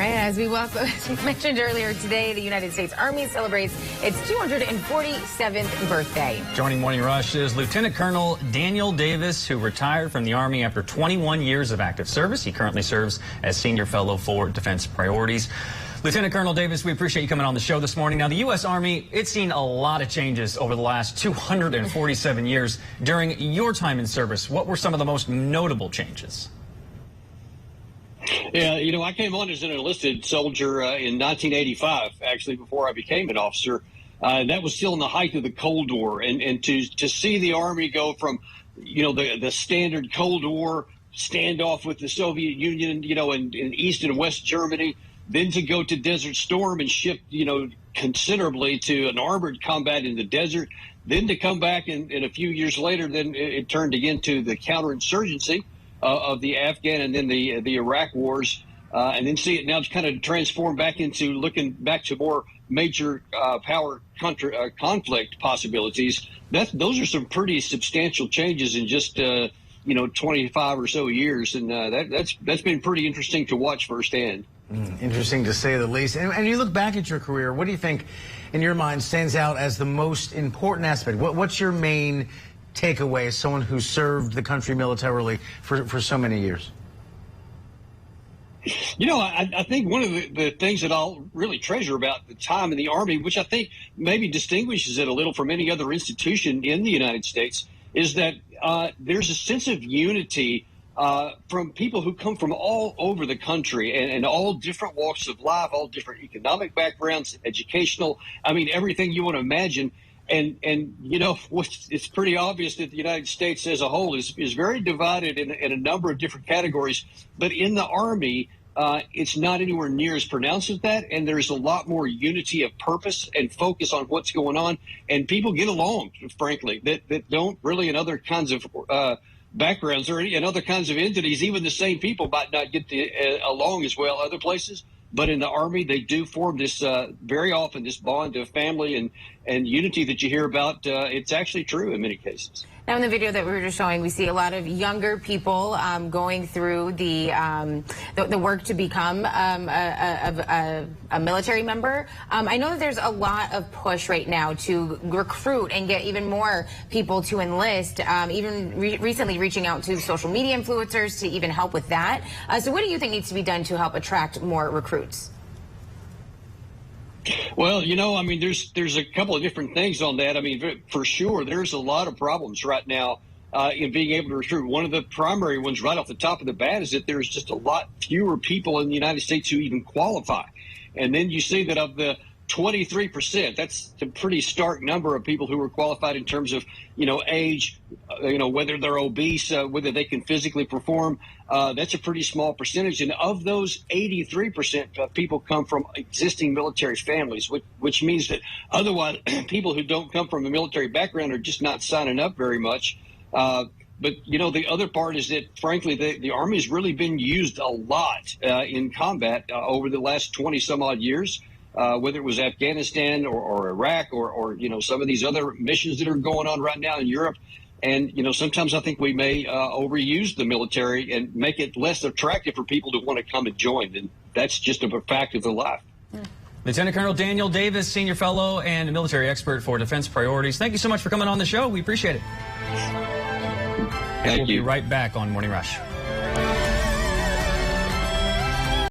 right, as we mentioned earlier today, the United States Army celebrates its 247th birthday. Joining Morning Rush is Lieutenant Colonel Daniel Davis, who retired from the Army after 21 years of active service. He currently serves as Senior Fellow for Defense Priorities. Lieutenant Colonel Davis, we appreciate you coming on the show this morning. Now, the U.S. Army, it's seen a lot of changes over the last 247 years. During your time in service, what were some of the most notable changes? Yeah, I came on as an enlisted soldier in 1985, actually, before I became an officer. That was still in the height of the Cold War. And to see the Army go from, the standard Cold War standoff with the Soviet Union, in East and West Germany, then to go to Desert Storm and shift, considerably to an armored combat in the desert, then to come back and a few years later, then it turned again to the counterinsurgency of the Afghan and then the Iraq wars, and then see it now kind of transform back into looking back to more major power conflict possibilities. Those are some pretty substantial changes in just 25 or so years, and that's been pretty interesting to watch firsthand. Interesting to say the least. And you look back at your career, what do you think, in your mind, stands out as the most important aspect? What's your main takeaway as someone who served the country militarily for so many years? I think one of the things that I'll really treasure about the time in the Army, which I think maybe distinguishes it a little from any other institution in the United States, is that there's a sense of unity from people who come from all over the country and all different walks of life, all different economic backgrounds, educational, everything you want to imagine. And it's pretty obvious that the United States as a whole is very divided in a number of different categories. But in the Army, it's not anywhere near as pronounced as that. And there's a lot more unity of purpose and focus on what's going on. And people get along, frankly, that don't really in other kinds of backgrounds or in other kinds of entities. Even the same people might not get along as well other places. But in the Army, they do form this very often this bond of family and unity that you hear about. It's actually true in many cases. Now, in the video that we were just showing, we see a lot of younger people going through the work to become a military member. I know that there's a lot of push right now to recruit and get even more people to enlist, even recently reaching out to social media influencers to even help with that. So what do you think needs to be done to help attract more recruits? Well, there's a couple of different things on that. For sure, there's a lot of problems right now in being able to recruit. One of the primary ones right off the top of the bat is that there's just a lot fewer people in the United States who even qualify. And then you see that of the 23%, that's a pretty stark number of people who are qualified in terms of, age, whether they're obese, whether they can physically perform. That's a pretty small percentage. And of those, 83% people come from existing military families, which means that otherwise people who don't come from a military background are just not signing up very much. But, the other part is that, frankly, the Army has really been used a lot in combat over the last 20 some odd years. Whether it was Afghanistan or Iraq or some of these other missions that are going on right now in Europe. And, sometimes I think we may overuse the military and make it less attractive for people to want to come and join. And that's just a fact of the life. Lieutenant Colonel Daniel Davis, Senior Fellow and a military expert for Defense Priorities. Thank you so much for coming on the show. We appreciate it. Thank you. We'll be right back on Morning Rush.